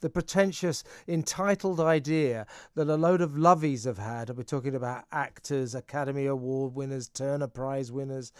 the pretentious, entitled idea that a load of lovies have had. We're talking about actors, Academy Award winners, Turner Prize winners,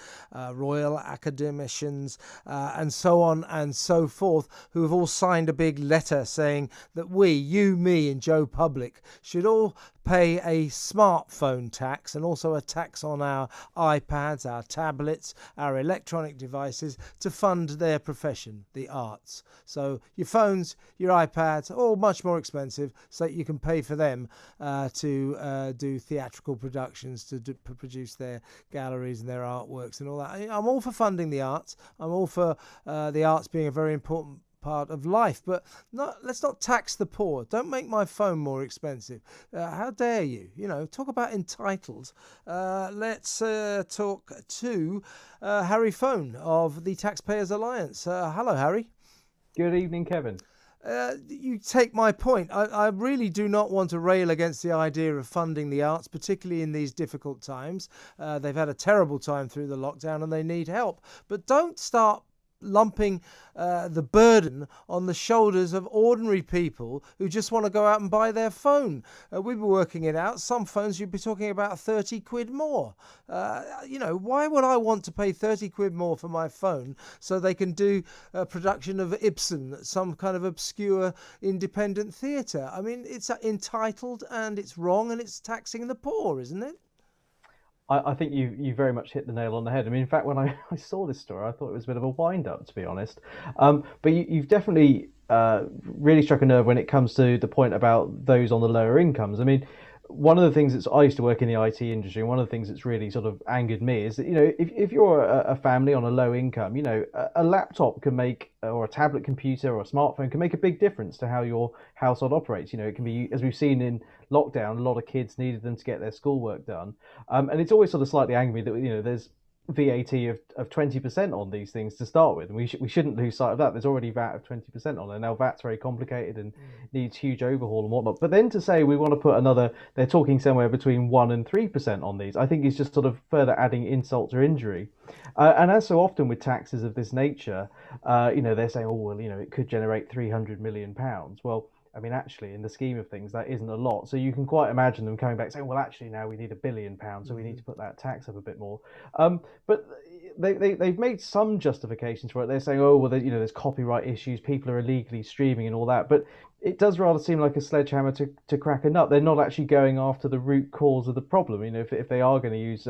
Royal Academicians, and so on and so forth, who have all signed a big letter saying that we, you, me, and Joe Public, should all pay a smartphone tax and also a tax on our iPads, our tablets, our electronic devices to fund their profession, the arts. So your phones, your iPads, all much more expensive, so that you can pay for them to do theatrical productions, to produce their galleries and their artworks and all that. I'm all for funding the arts. I'm all for the arts being a very important part of life, but let's not tax the poor. Don't make my phone more expensive. How dare you? Talk about entitled. Let's talk to Harry Phone of the Taxpayers Alliance. Hello, Harry. Good evening, Kevin. You take my point. I really do not want to rail against the idea of funding the arts, particularly in these difficult times. They've had a terrible time through the lockdown and they need help. But don't start lumping the burden on the shoulders of ordinary people who just want to go out and buy their phone. We were working it out. Some phones you'd be talking about 30 quid more. Why would I want to pay 30 quid more for my phone so they can do a production of Ibsen, some kind of obscure independent theatre? I mean, it's entitled and it's wrong and it's taxing the poor, isn't it? I think you very much hit the nail on the head. I mean, in fact, when I saw this story, I thought it was a bit of a wind-up, to be honest. But you've definitely really struck a nerve when it comes to the point about those on the lower incomes. I mean, one of the things that's, I used to work in the IT industry, and one of the things that's really sort of angered me is that, if you're a family on a low income, a laptop can make, or a tablet computer or a smartphone can make a big difference to how your household operates. It can be, as we've seen in lockdown, a lot of kids needed them to get their schoolwork done. And it's always sort of slightly angry that, there's VAT of 20% on these things to start with, and we shouldn't lose sight of that. There's already VAT of 20% on it. Now VAT's very complicated and needs huge overhaul and whatnot. But then to say we want to put another, they're talking somewhere between 1% and 3% on these, I think is just sort of further adding insult to injury. And as so often with taxes of this nature, they're saying, oh well, it could generate £300 million. Well, I mean, actually, in the scheme of things, that isn't a lot. So you can quite imagine them coming back saying, well, actually, now we need £1 billion, so we need to put that tax up a bit more. But they've made some justifications for it. They're saying, oh, well, there's copyright issues, people are illegally streaming and all that. But it does rather seem like a sledgehammer to crack a nut. They're not actually going after the root cause of the problem. If they are going to use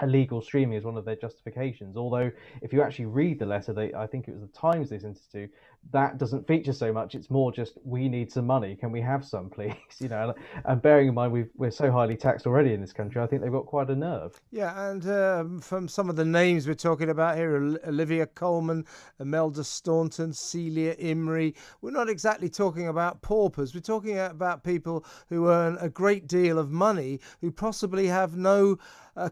illegal streaming as one of their justifications. Although, if you actually read the letter, I think it was the Times they sent it to, that doesn't feature so much. It's more just, we need some money. Can we have some, please? And bearing in mind we're so highly taxed already in this country, I think they've got quite a nerve. Yeah, and from some of the names we're talking about here, Olivia Colman, Imelda Staunton, Celia Imrie, we're not exactly talking about paupers. We're talking about people who earn a great deal of money, who possibly have no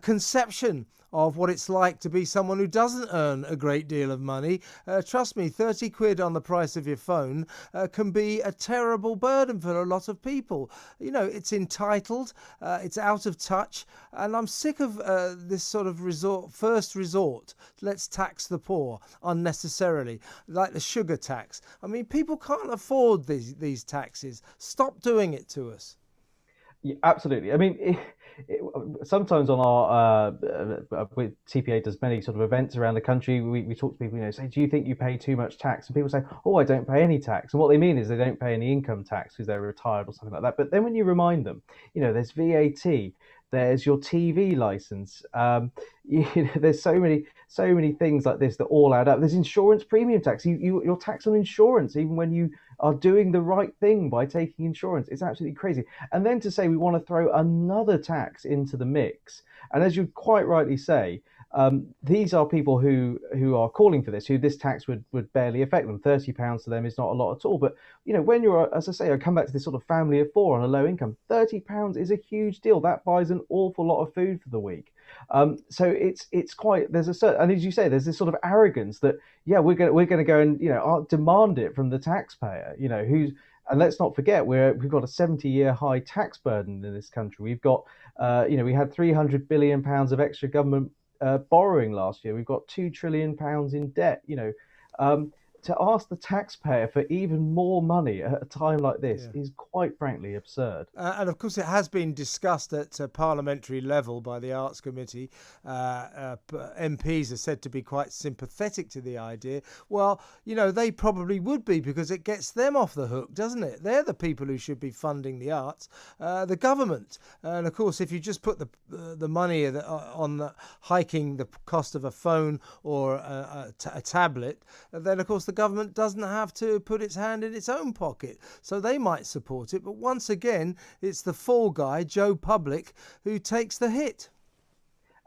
conception of what it's like to be someone who doesn't earn a great deal of money. Trust me, 30 quid on the price of your phone can be a terrible burden for a lot of people. It's entitled, it's out of touch, and I'm sick of this sort of first resort. Let's tax the poor unnecessarily, like the sugar tax. I mean, people can't afford these taxes. Stop doing it to us. Yeah, absolutely. I mean, sometimes on our with TPA does many sort of events around the country. We talk to people, say, do you think you pay too much tax? And people say, oh, I don't pay any tax. And what they mean is they don't pay any income tax because they're retired or something like that. But then when you remind them, there's VAT, there's your TV license. There's so many things like this that all add up. There's insurance premium tax. You're taxed on insurance even when you are doing the right thing by taking insurance. It's absolutely crazy. And then to say we want to throw another tax into the mix, and as you quite rightly say, these are people who are calling for this, who this tax would barely affect them. £30 to them is not a lot at all. But when you're, as I say, I come back to this sort of family of four on a low income, £30 is a huge deal. That buys an awful lot of food for the week. So it's quite, there's a certain, and as you say, there's this sort of arrogance that we're going to go and demand it from the taxpayer. And let's not forget we've got a 70-year high tax burden in this country. We've got we had £300 billion of extra government borrowing last year. We've got £2 trillion in debt. to ask the taxpayer for even more money at a time like this Yeah. is quite frankly absurd. And of course, it has been discussed at parliamentary level by the Arts Committee. MPs are said to be quite sympathetic to the idea. Well, they probably would be, because it gets them off the hook, doesn't it? They're the people who should be funding the arts, the government. And of course, if you just put the money on hiking the cost of a phone or a tablet, then of course the government doesn't have to put its hand in its own pocket. So they might support it. But once again, it's the fall guy, Joe Public, who takes the hit.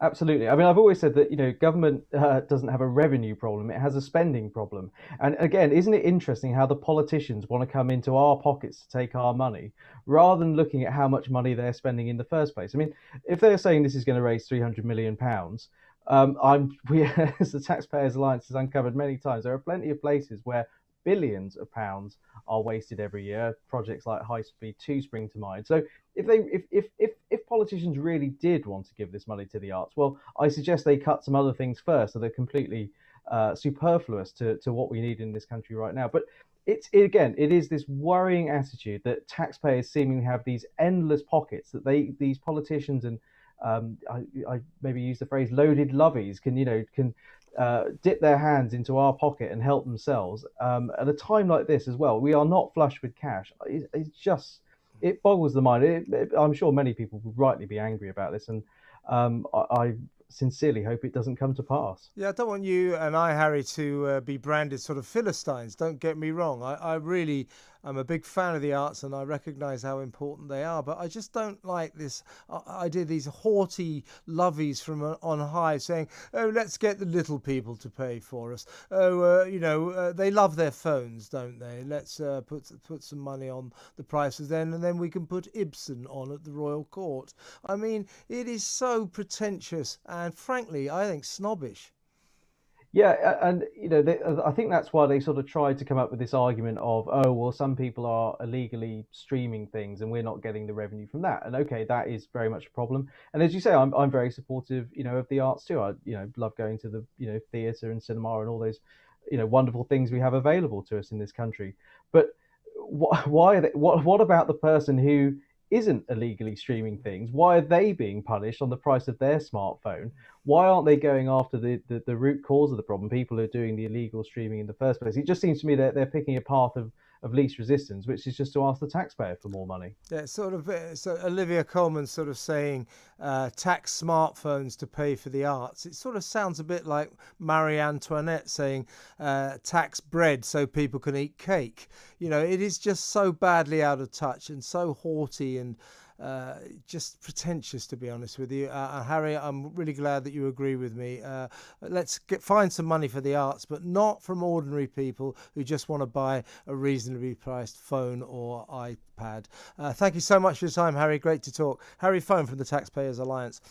Absolutely. I mean, I've always said that, government doesn't have a revenue problem, it has a spending problem. And again, isn't it interesting how the politicians want to come into our pockets to take our money rather than looking at how much money they're spending in the first place? I mean, if they're saying this is going to raise £300 million, as the Taxpayers Alliance has uncovered many times, there are plenty of places where billions of pounds are wasted every year. Projects like High Speed 2 spring to mind. So if politicians really did want to give this money to the arts, well, I suggest they cut some other things first that are completely superfluous to what we need in this country right now. But it is this worrying attitude that taxpayers seemingly have these endless pockets that these politicians and I maybe use the phrase loaded loveys can dip their hands into our pocket and help themselves at a time like this as well. We are not flush with cash. It boggles the mind. I'm sure many people would rightly be angry about this, and I sincerely hope it doesn't come to pass. Yeah, I don't want you and I, Harry, to be branded sort of Philistines. Don't get me wrong. I really am a big fan of the arts, and I recognise how important they are. But I just don't like this idea, these haughty loveys from on high saying, "Oh, let's get the little people to pay for us." Oh, they love their phones, don't they? Let's put some money on the prices then, and then we can put Ibsen on at the Royal Court. I mean, it is so pretentious and, frankly, I think snobbish. Yeah, and I think that's why they sort of tried to come up with this argument of, oh, well, some people are illegally streaming things, and we're not getting the revenue from that. And okay, that is very much a problem. And as you say, I'm very supportive, of the arts too. I love going to the theatre and cinema and all those wonderful things we have available to us in this country. But what about the person who isn't illegally streaming things? Why are they being punished on the price of their smartphone? Why aren't they going after the root cause of the problem, people who are doing the illegal streaming in the first place? It just seems to me that they're picking a path of least resistance, which is just to ask the taxpayer for more money. Yeah, sort of. So Olivia Colman sort of saying tax smartphones to pay for the arts. It sort of sounds a bit like Marie Antoinette saying tax bread so people can eat cake. It is just so badly out of touch and so haughty and just pretentious, to be honest with you. Harry, I'm really glad that you agree with me. Let's find some money for the arts, but not from ordinary people who just want to buy a reasonably priced phone or iPad. Thank you so much for your time, Harry. Great to talk. Harry Phone from the Taxpayers Alliance.